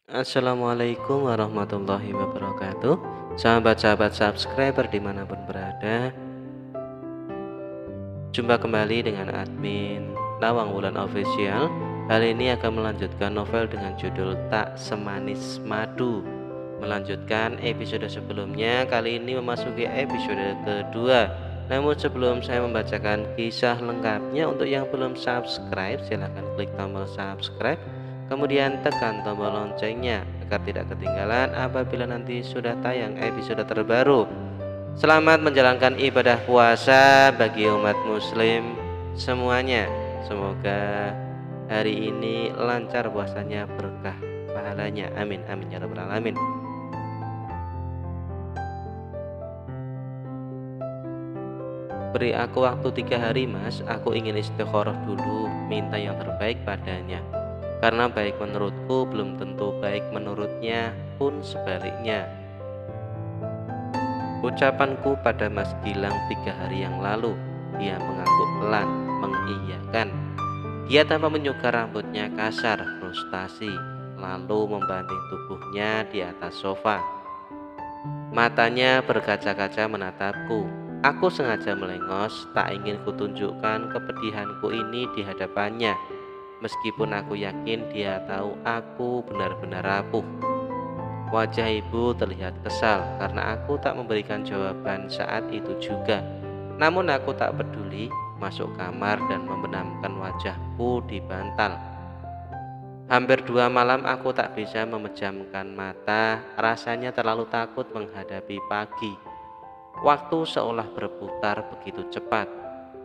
Assalamualaikum warahmatullahi wabarakatuh. Sahabat-sahabat subscriber dimanapun berada, jumpa kembali dengan admin Nawang Wulan Official. Kali ini akan melanjutkan novel dengan judul Tak Semanis Madu. Melanjutkan episode sebelumnya, kali ini memasuki episode kedua. Namun sebelum saya membacakan kisah lengkapnya, untuk yang belum subscribe silahkan klik tombol subscribe, kemudian tekan tombol loncengnya agar tidak ketinggalan apabila nanti sudah tayang episode terbaru. Selamat menjalankan ibadah puasa bagi umat muslim semuanya. Semoga hari ini lancar puasanya, berkah pahalanya. Amin amin ya rabbal alamin. Beri aku waktu 3 hari mas, aku ingin istikharah dulu, minta yang terbaik padanya. Karena baik menurutku belum tentu baik menurutnya, pun sebaliknya. Ucapanku pada Mas Gilang 3 hari yang lalu. Dia mengangguk pelan, mengiyakan. Dia tanpa menyuka rambutnya kasar, frustasi, lalu membanting tubuhnya di atas sofa. Matanya berkaca-kaca menatapku. Aku sengaja melengos, tak ingin kutunjukkan kepedihanku ini di hadapannya. Meskipun aku yakin dia tahu aku benar-benar rapuh. Wajah ibu terlihat kesal karena aku tak memberikan jawaban saat itu juga. Namun aku tak peduli, masuk kamar dan membenamkan wajahku di bantal. Hampir 2 malam aku tak bisa memejamkan mata, rasanya terlalu takut menghadapi pagi. Waktu seolah berputar begitu cepat.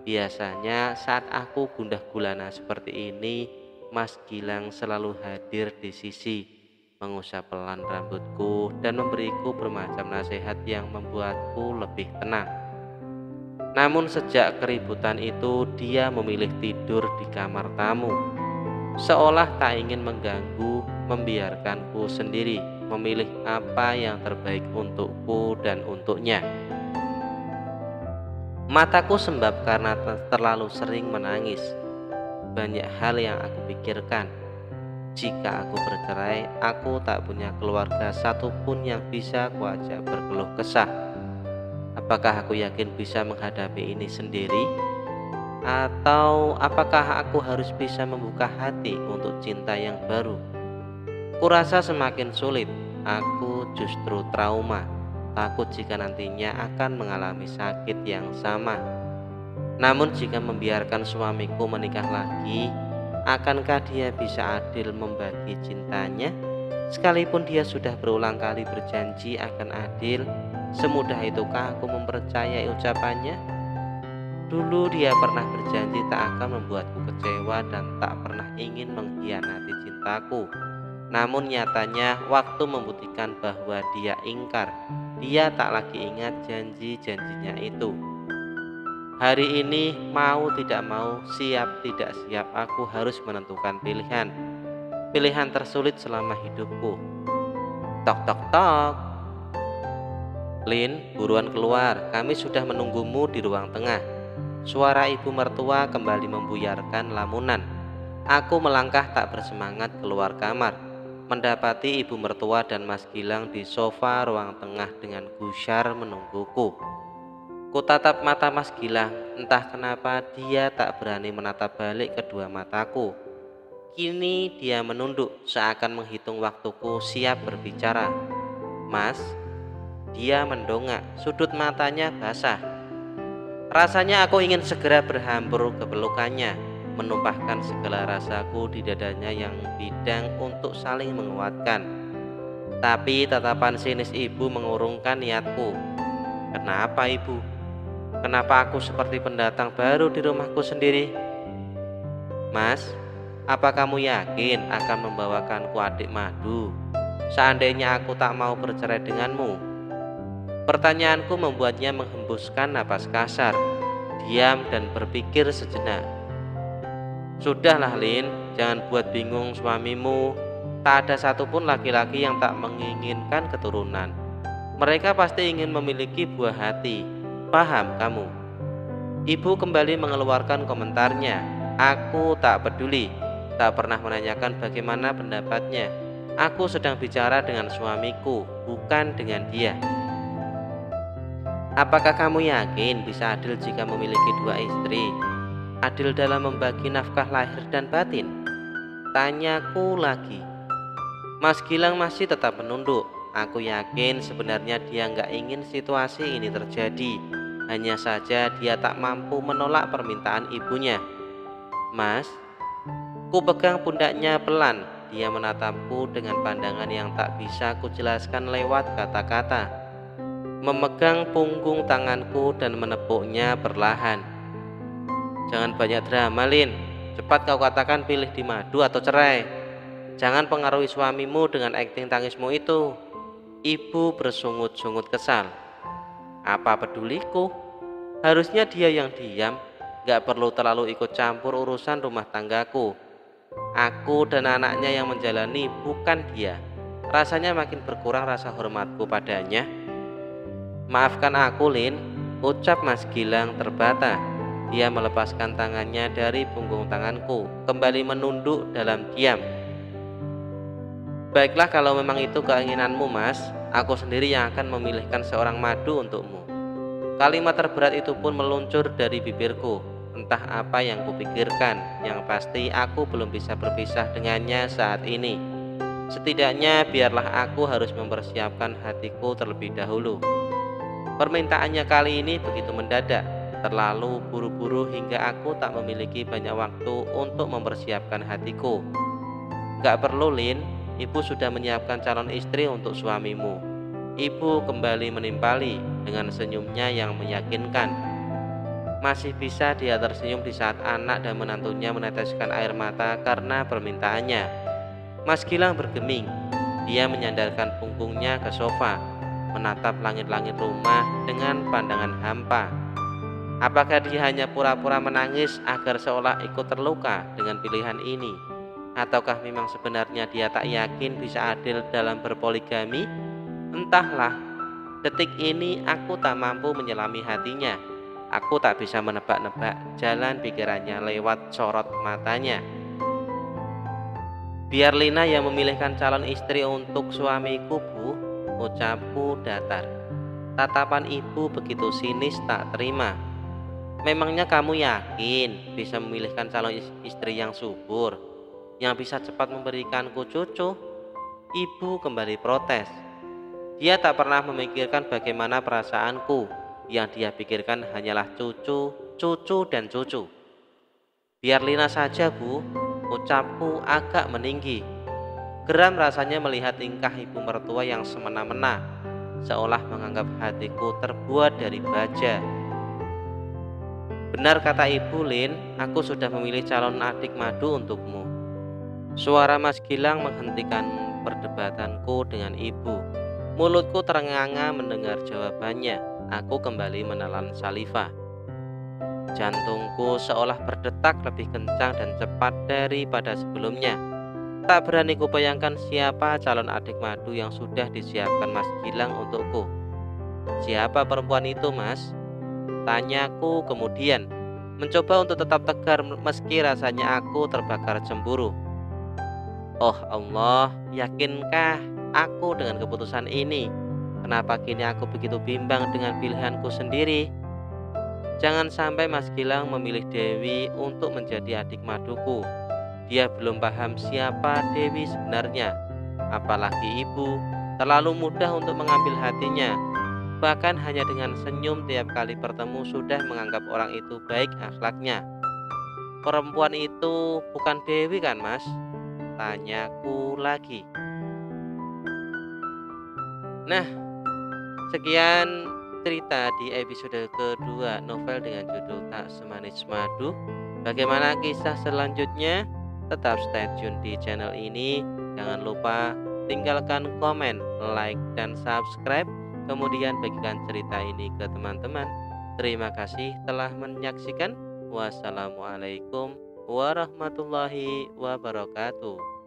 Biasanya saat aku gundah gulana seperti ini, Mas Gilang selalu hadir di sisi, mengusap pelan rambutku dan memberiku bermacam nasihat yang membuatku lebih tenang. Namun sejak keributan itu, dia memilih tidur di kamar tamu. Seolah tak ingin mengganggu, membiarkanku sendiri memilih apa yang terbaik untukku dan untuknya. Mataku sembab karena terlalu sering menangis. Banyak hal yang aku pikirkan. Jika aku bercerai, aku tak punya keluarga satupun yang bisa kuajak berkeluh kesah. Apakah aku yakin bisa menghadapi ini sendiri? Atau apakah aku harus bisa membuka hati untuk cinta yang baru? Kurasa semakin sulit. Aku justru trauma, takut jika nantinya akan mengalami sakit yang sama. Namun jika membiarkan suamiku menikah lagi, akankah dia bisa adil membagi cintanya? Sekalipun dia sudah berulang kali berjanji akan adil, semudah itukah aku mempercayai ucapannya? Dulu dia pernah berjanji tak akan membuatku kecewa dan tak pernah ingin mengkhianati cintaku. Namun nyatanya waktu membuktikan bahwa dia ingkar. Dia tak lagi ingat janji-janjinya itu. Hari ini mau tidak mau, siap tidak siap, aku harus menentukan pilihan. Pilihan tersulit selama hidupku. Tok tok tok. Lin, buruan keluar, kami sudah menunggumu di ruang tengah. Suara ibu mertua kembali membuyarkan lamunan. Aku melangkah tak bersemangat keluar kamar, mendapati ibu mertua dan Mas Gilang di sofa ruang tengah dengan gusyar menungguku. Kutatap mata Mas Gilang, entah kenapa dia tak berani menatap balik kedua mataku. Kini dia menunduk seakan menghitung waktuku siap berbicara. Mas, dia mendongak, sudut matanya basah. Rasanya aku ingin segera berhampur ke pelukannya, menumpahkan segala rasaku di dadanya yang bidang untuk saling menguatkan. Tapi tatapan sinis ibu mengurungkan niatku. Kenapa ibu? Kenapa aku seperti pendatang baru di rumahku sendiri? Mas, apa kamu yakin akan membawakanku adik madu? Seandainya aku tak mau bercerai denganmu. Pertanyaanku membuatnya menghembuskan napas kasar, diam dan berpikir sejenak. Sudahlah Lin, jangan buat bingung suamimu. Tak ada satupun laki-laki yang tak menginginkan keturunan. Mereka pasti ingin memiliki buah hati. Paham kamu? Ibu kembali mengeluarkan komentarnya. Aku tak peduli, tak pernah menanyakan bagaimana pendapatnya. Aku sedang bicara dengan suamiku, bukan dengan dia. Apakah kamu yakin bisa adil jika memiliki dua istri? Adil dalam membagi nafkah lahir dan batin? Tanyaku lagi. Mas Gilang masih tetap menunduk. Aku yakin sebenarnya dia nggak ingin situasi ini terjadi. Hanya saja dia tak mampu menolak permintaan ibunya. Mas, ku pegang pundaknya pelan. Dia menatapku dengan pandangan yang tak bisa kujelaskan lewat kata-kata. Memegang punggung tanganku dan menepuknya perlahan. Jangan banyak drama, Lin. Cepat kau katakan pilih di madu atau cerai. Jangan pengaruhi suamimu dengan akting tangismu itu. Ibu bersungut-sungut kesal. Apa peduliku? Harusnya dia yang diam. Gak perlu terlalu ikut campur urusan rumah tanggaku. Aku dan anaknya yang menjalani, bukan dia. Rasanya makin berkurang rasa hormatku padanya. Maafkan aku, Lin, ucap Mas Gilang terbata. Dia melepaskan tangannya dari punggung tanganku, kembali menunduk dalam diam. Baiklah, kalau memang itu keinginanmu, Mas, aku sendiri yang akan memilihkan seorang madu untukmu. Kalimat terberat itu pun meluncur dari bibirku. Entah apa yang kupikirkan, yang pasti aku belum bisa berpisah dengannya saat ini. Setidaknya biarlah aku harus mempersiapkan hatiku terlebih dahulu. Permintaannya kali ini begitu mendadak, terlalu buru-buru hingga aku tak memiliki banyak waktu untuk mempersiapkan hatiku. Gak perlu, Lin, ibu sudah menyiapkan calon istri untuk suamimu. Ibu kembali menimpali dengan senyumnya yang meyakinkan. Masih bisa dia tersenyum di saat anak dan menantunya meneteskan air mata karena permintaannya. Mas Gilang bergeming. Dia menyandarkan punggungnya ke sofa, menatap langit-langit rumah dengan pandangan hampa. Apakah dia hanya pura-pura menangis agar seolah ikut terluka dengan pilihan ini? Ataukah memang sebenarnya dia tak yakin bisa adil dalam berpoligami? Entahlah. Detik ini aku tak mampu menyelami hatinya. Aku tak bisa menebak-nebak jalan pikirannya lewat sorot matanya. Biar Lina yang memilihkan calon istri untuk suamiku, Bu, ucapku datar. Tatapan ibu begitu sinis tak terima. Memangnya kamu yakin bisa memilihkan calon istri yang subur, yang bisa cepat memberikanku cucu? Ibu kembali protes. Dia tak pernah memikirkan bagaimana perasaanku. Yang dia pikirkan hanyalah cucu, cucu, dan cucu. Biar Lina saja, Bu, ucapku agak meninggi. Geram rasanya melihat tingkah ibu mertua yang semena-mena, seolah menganggap hatiku terbuat dari baja. Benar kata ibu, Lin, aku sudah memilih calon adik madu untukmu. Suara Mas Gilang menghentikan perdebatanku dengan ibu. Mulutku terenganga mendengar jawabannya. Aku kembali menelan saliva. Jantungku seolah berdetak lebih kencang dan cepat daripada sebelumnya. Tak berani kubayangkan siapa calon adik madu yang sudah disiapkan Mas Gilang untukku. Siapa perempuan itu, Mas? Tanyaku kemudian, mencoba untuk tetap tegar meski rasanya aku terbakar cemburu. Oh Allah, yakinkah aku dengan keputusan ini? Kenapa kini aku begitu bimbang dengan pilihanku sendiri? Jangan sampai Mas Gilang memilih Dewi untuk menjadi adik maduku. Dia belum paham siapa Dewi sebenarnya. Apalagi ibu, terlalu mudah untuk mengambil hatinya. Bahkan hanya dengan senyum tiap kali bertemu sudah menganggap orang itu baik akhlaknya. Perempuan itu bukan Dewi kan, Mas? Tanyaku lagi. Nah, sekian cerita di episode kedua novel dengan judul Tak Semanis Madu. Bagaimana kisah selanjutnya? Tetap stay tune di channel ini. Jangan lupa tinggalkan komen, like, dan subscribe. Kemudian bagikan cerita ini ke teman-teman. Terima kasih telah menyaksikan. Wassalamualaikum warahmatullahi wabarakatuh.